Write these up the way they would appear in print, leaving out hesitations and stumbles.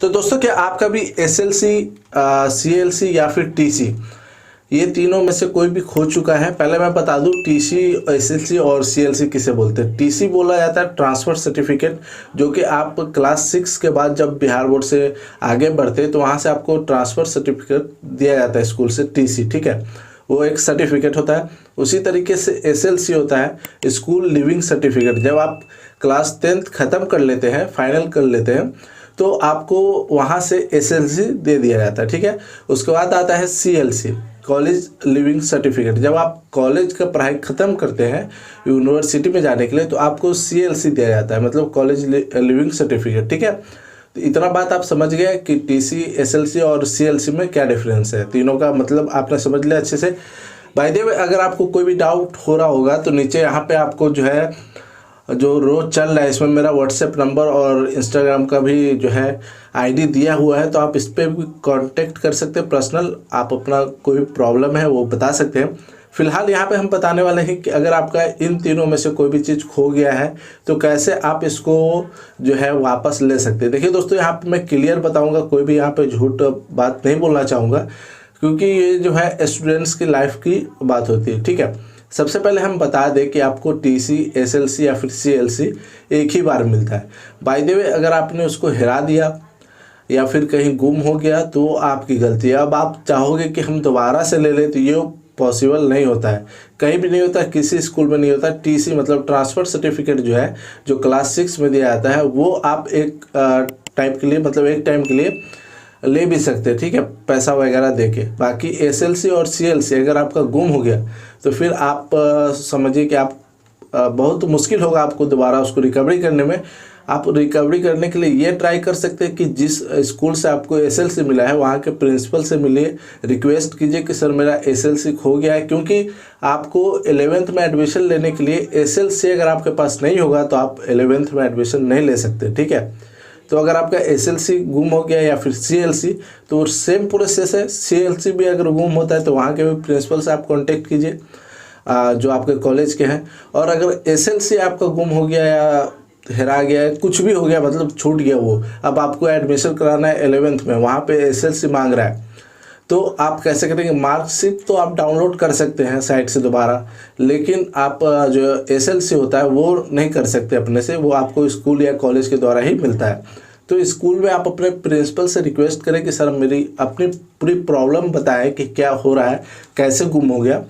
तो दोस्तों क्या आपका भी एसएलसी, सीएलसी या फिर टीसी, ये तीनों में से कोई भी खो चुका है? पहले मैं बता दूं, टीसी, एसएलसी और सीएलसी किसे बोलते हैं। टीसी बोला जाता है ट्रांसफ़र सर्टिफिकेट, जो कि आप क्लास 6 के बाद जब बिहार बोर्ड से आगे बढ़ते हैं तो वहाँ से आपको ट्रांसफ़र सर्टिफिकेट दिया जाता है स्कूल से, टीसी, ठीक है, वो एक सर्टिफिकेट होता है। उसी तरीके से एसएलसी होता है स्कूल लिविंग सर्टिफिकेट। जब आप क्लास 10th ख़त्म कर लेते हैं, फाइनल कर लेते हैं, तो आपको वहाँ से एसएलसी दे दिया जाता है, ठीक है। उसके बाद आता है सीएलसी, कॉलेज लिविंग सर्टिफिकेट। जब आप कॉलेज का पढ़ाई ख़त्म करते हैं यूनिवर्सिटी में जाने के लिए, तो आपको सीएलसी दिया जाता है, मतलब कॉलेज लिविंग सर्टिफिकेट, ठीक है। तो इतना बात आप समझ गए कि टीसी, एसएलसी और सीएलसी में क्या डिफरेंस है। तीनों का मतलब आपने समझ लिया अच्छे से। बाय द वे, अगर आपको कोई भी डाउट हो रहा होगा तो नीचे यहाँ पे आपको जो है, जो रोज़ चल रहा है, इसमें मेरा व्हाट्सएप नंबर और इंस्टाग्राम का भी जो है आईडी दिया हुआ है, तो आप इस पर भी कांटेक्ट कर सकते हैं पर्सनल। आप अपना कोई भी प्रॉब्लम है वो बता सकते हैं। फिलहाल यहाँ पे हम बताने वाले हैं कि अगर आपका इन तीनों में से कोई भी चीज़ खो गया है तो कैसे आप इसको जो है वापस ले सकते हैं। देखिए दोस्तों, यहाँ पे मैं क्लियर बताऊँगा, कोई भी यहाँ पे झूठ बात नहीं बोलना चाहूँगा, क्योंकि ये जो है स्टूडेंट्स की लाइफ की बात होती है, ठीक है। सबसे पहले हम बता दें कि आपको टीसी, एसएलसी या फिर सीएलसी एक ही बार मिलता है। बाय द वे, अगर आपने उसको हिरा दिया या फिर कहीं गुम हो गया तो आपकी गलती है। अब आप चाहोगे कि हम दोबारा से ले लें, तो ये पॉसिबल नहीं होता है, कहीं भी नहीं होता, किसी स्कूल में नहीं होता। टीसी मतलब ट्रांसफ़र सर्टिफिकेट जो है, जो क्लास 6 में दिया जाता है, वो आप एक टाइम के लिए, मतलब एक टाइम के लिए ले भी सकते हैं, ठीक है, पैसा वगैरह देके। बाकी एसएलसी और सीएलसी अगर आपका गुम हो गया तो फिर आप समझिए कि आप बहुत मुश्किल होगा आपको दोबारा उसको रिकवरी करने में। आप रिकवरी करने के लिए ये ट्राई कर सकते हैं कि जिस स्कूल से आपको एसएलसी मिला है वहाँ के प्रिंसिपल से मिलिए, रिक्वेस्ट कीजिए कि सर मेरा एसएलसी खो गया है, क्योंकि आपको 11th में एडमिशन लेने के लिए एसएलसी अगर आपके पास नहीं होगा तो आप 11th में एडमिशन नहीं ले सकते, ठीक है। तो अगर आपका एसएलसी गुम हो गया या फिर सीएलसी, तो सेम प्रोसेस है। सीएलसी भी अगर गुम होता है तो वहाँ के भी प्रिंसिपल से आप कांटेक्ट कीजिए जो आपके कॉलेज के हैं। और अगर एसएलसी आपका गुम हो गया या हेरा गया है, कुछ भी हो गया, मतलब छूट गया वो, अब आपको एडमिशन कराना है 11th में, वहाँ पे एसएलसी मांग रहा है, तो आप कैसे करेंगे? मार्कशीट तो आप डाउनलोड कर सकते हैं साइट से दोबारा, लेकिन आप जो एसएलसी होता है वो नहीं कर सकते अपने से, वो आपको स्कूल या कॉलेज के द्वारा ही मिलता है। तो स्कूल में आप अपने प्रिंसिपल से रिक्वेस्ट करें कि सर मेरी अपनी पूरी प्रॉब्लम बताएं कि क्या हो रहा है, कैसे गुम हो गया।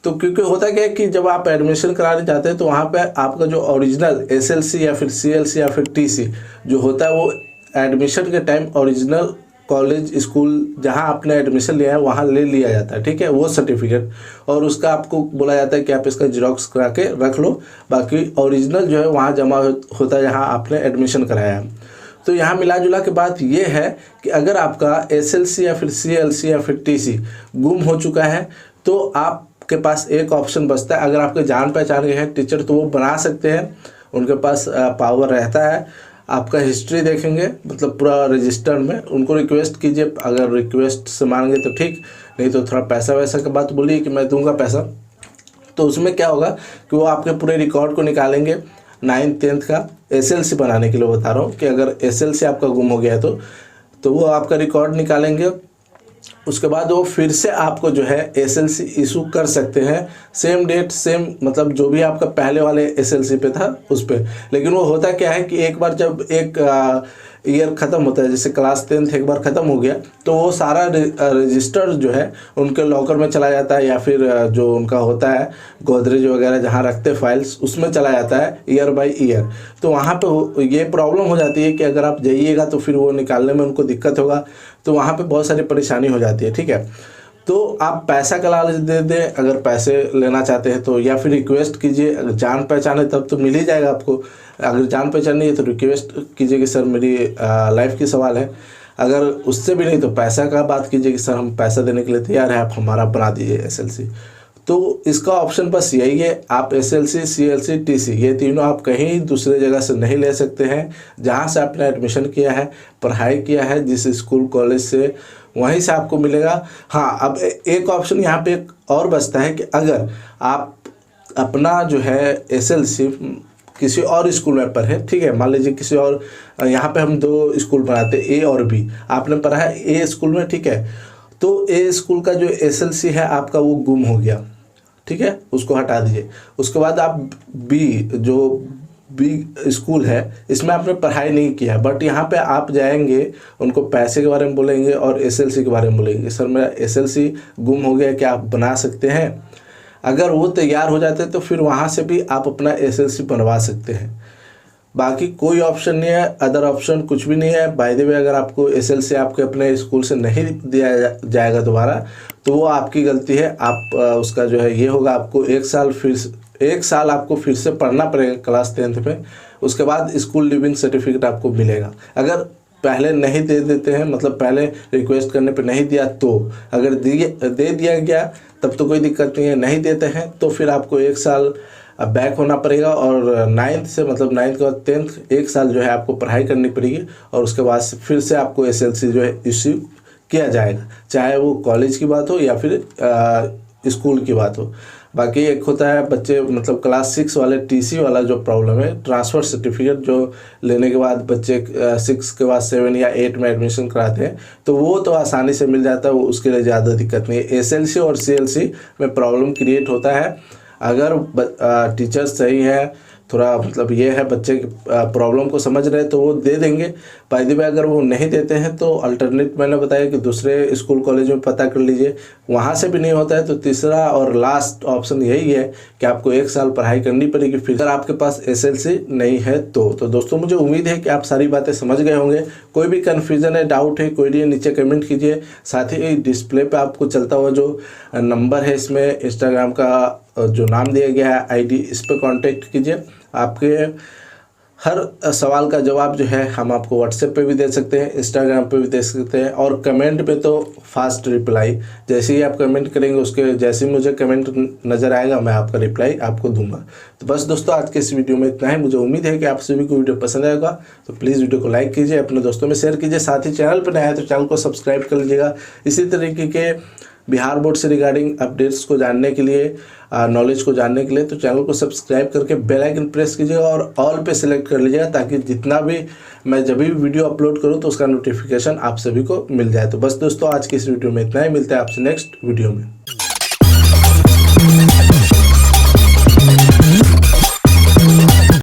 तो क्योंकि होता क्या है कि जब आप एडमिशन कराने जाते हैं तो वहाँ पे आपका जो ओरिजिनल एसएलसी या फिर सीएलसी या फिर टीसी जो होता है, वो एडमिशन के टाइम ओरिजिनल कॉलेज, स्कूल जहाँ आपने एडमिशन लिया है वहाँ ले लिया जाता है, ठीक है, वो सर्टिफिकेट। और उसका आपको बोला जाता है कि आप इसका जेरॉक्स करा के रख लो, बाकी ओरिजिनल जो है वहाँ जमा होता है जहाँ आपने एडमिशन कराया है। तो यहाँ मिला जुला के बात ये है कि अगर आपका एसएलसी या फिर सीएलसी या फिर टीसी गुम हो चुका है तो आपके पास एक ऑप्शन बचता है। अगर आपके जान पहचान के हैं टीचर तो वो बना सकते हैं, उनके पास पावर रहता है। आपका हिस्ट्री देखेंगे, मतलब पूरा रजिस्टर में, उनको रिक्वेस्ट कीजिए, अगर रिक्वेस्ट से मानेंगे तो ठीक, नहीं तो थोड़ा पैसा वैसा की बात बोलिए कि मैं दूंगा पैसा। तो उसमें क्या होगा कि वो आपके पूरे रिकॉर्ड को निकालेंगे 9th 10th का, एसएलसी बनाने के लिए बता रहा हूँ कि अगर एसएलसी आपका गुम हो गया है तो वो आपका रिकॉर्ड निकालेंगे। उसके बाद वो फिर से आपको जो है एसएलसी इशू कर सकते हैं, सेम डेट, सेम, मतलब जो भी आपका पहले वाले एसएलसी पे था उस पे। लेकिन वो होता क्या है कि एक बार जब एक ईयर ख़त्म होता है, जैसे क्लास 10th एक बार ख़त्म हो गया, तो वो सारा रजिस्टर जो है उनके लॉकर में चला जाता है, या फिर जो उनका होता है गोदरेज वगैरह जहाँ रखते फाइल्स, उसमें चला जाता है ईयर बाय ईयर। तो वहाँ पे ये प्रॉब्लम हो जाती है कि अगर आप जाइएगा तो फिर वो निकालने में उनको दिक्कत होगा, तो वहाँ पे बहुत सारी परेशानी हो जाती है, ठीक है। तो आप पैसा का लालच दे दें अगर पैसे लेना चाहते हैं तो, या फिर रिक्वेस्ट कीजिए। अगर जान पहचान है तब तो मिल ही जाएगा आपको, अगर जान पहचान नहीं है तो रिक्वेस्ट कीजिए कि सर मेरी लाइफ की सवाल है। अगर उससे भी नहीं तो पैसा का बात कीजिए कि सर हम पैसा देने के लिए तैयार हैं, आप हमारा बना दीजिए एसएलसी। तो इसका ऑप्शन बस यही है, आप एसएलसी, सीएलसी, टीसी, ये तीनों आप कहीं दूसरे जगह से नहीं ले सकते हैं। जहाँ से आपने एडमिशन किया है, पढ़ाई किया है, जिस स्कूल कॉलेज से, वहीं से आपको मिलेगा। हाँ, अब एक ऑप्शन यहाँ पे एक और बचता है कि अगर आप अपना जो है एसएलसी किसी और स्कूल में पढ़े, ठीक है, मान लीजिए किसी और, यहाँ पे हम 2 स्कूल पढ़ाते हैं, ए और बी। आपने पढ़ा है ए स्कूल में, ठीक है, तो ए स्कूल का जो एसएलसी है आपका वो गुम हो गया, ठीक है, उसको हटा दीजिए। उसके बाद आप बी स्कूल है, इसमें आपने पढ़ाई नहीं किया है, बट यहाँ पे आप जाएंगे, उनको पैसे के बारे में बोलेंगे और एसएलसी के बारे में बोलेंगे, सर मेरा एसएलसी गुम हो गया, क्या आप बना सकते हैं? अगर वो तैयार हो जाते तो फिर वहाँ से भी आप अपना एसएलसी बनवा सकते हैं। बाकी कोई ऑप्शन नहीं है, अदर ऑप्शन कुछ भी नहीं है। बाय द वे, अगर आपको एसएलसी आपके अपने स्कूल से नहीं दिया जाएगा दोबारा, तो वो आपकी गलती है। आप उसका जो है ये होगा, आपको 1 साल आपको फिर से पढ़ना पड़ेगा क्लास 10th में। उसके बाद स्कूल लिविंग सर्टिफिकेट आपको मिलेगा। अगर पहले नहीं दे देते हैं, मतलब पहले रिक्वेस्ट करने पे नहीं दिया, तो अगर दे दिया गया तब तो कोई दिक्कत नहीं है। नहीं देते हैं तो फिर आपको 1 साल बैक होना पड़ेगा और 9th से, मतलब 9th के बाद 10th 1 साल जो है आपको पढ़ाई करनी पड़ेगी और उसके बाद फिर से आपको एसएलसी जो है इश्यू किया जाएगा, चाहे वो कॉलेज की बात हो या फिर स्कूल की बात हो। बाकी एक होता है बच्चे, मतलब क्लास 6 वाले टीसी वाला जो प्रॉब्लम है, ट्रांसफ़र सर्टिफिकेट जो लेने के बाद बच्चे 6 के बाद 7 या 8 में एडमिशन कराते हैं, तो वो तो आसानी से मिल जाता है, वो उसके लिए ज़्यादा दिक्कत नहीं है। एसएलसी और सीएलसी में प्रॉब्लम क्रिएट होता है। अगर टीचर्स सही है, थोड़ा मतलब ये है, बच्चे की प्रॉब्लम को समझ रहे हैं तो वो दे देंगे। बाय द वे, अगर वो नहीं देते हैं तो अल्टरनेट मैंने बताया कि दूसरे स्कूल कॉलेज में पता कर लीजिए, वहाँ से भी नहीं होता है तो तीसरा और लास्ट ऑप्शन यही है कि आपको 1 साल पढ़ाई करनी पड़ेगी, फिर अगर आपके पास एसएलसी नहीं है तो दोस्तों मुझे उम्मीद है कि आप सारी बातें समझ गए होंगे। कोई भी कन्फ्यूज़न है, डाउट है, कोई नहीं, नीचे कमेंट कीजिए। साथ ही डिस्प्ले पर आपको चलता हुआ जो नंबर है, इसमें इंस्टाग्राम का जो नाम दिया गया है आईडी, इस पर कांटेक्ट कीजिए। आपके हर सवाल का जवाब जो है हम आपको व्हाट्सएप पे भी दे सकते हैं, इंस्टाग्राम पे भी दे सकते हैं, और कमेंट पे तो फास्ट रिप्लाई, जैसे ही आप कमेंट करेंगे उसके जैसे ही मुझे कमेंट नज़र आएगा मैं आपका रिप्लाई आपको दूंगा। तो बस दोस्तों, आज के इस वीडियो में इतना ही। मुझे उम्मीद है कि आप सभी को वीडियो पसंद आएगा, तो प्लीज़ वीडियो को लाइक कीजिए, अपने दोस्तों में शेयर कीजिए। साथ ही चैनल पर नया है तो चैनल को सब्सक्राइब कर लीजिएगा। इसी तरीके के बिहार बोर्ड से रिगार्डिंग अपडेट्स को जानने के लिए, नॉलेज को जानने के लिए, तो चैनल को सब्सक्राइब करके बेल आइकन प्रेस कीजिएगा और ऑल पे सिलेक्ट कर लीजिएगा, ताकि जितना भी मैं जब भी वीडियो अपलोड करूं तो उसका नोटिफिकेशन आप सभी को मिल जाए। तो बस दोस्तों, आज की इस वीडियो में इतना ही। मिलते हैं आपसे नेक्स्ट वीडियो में।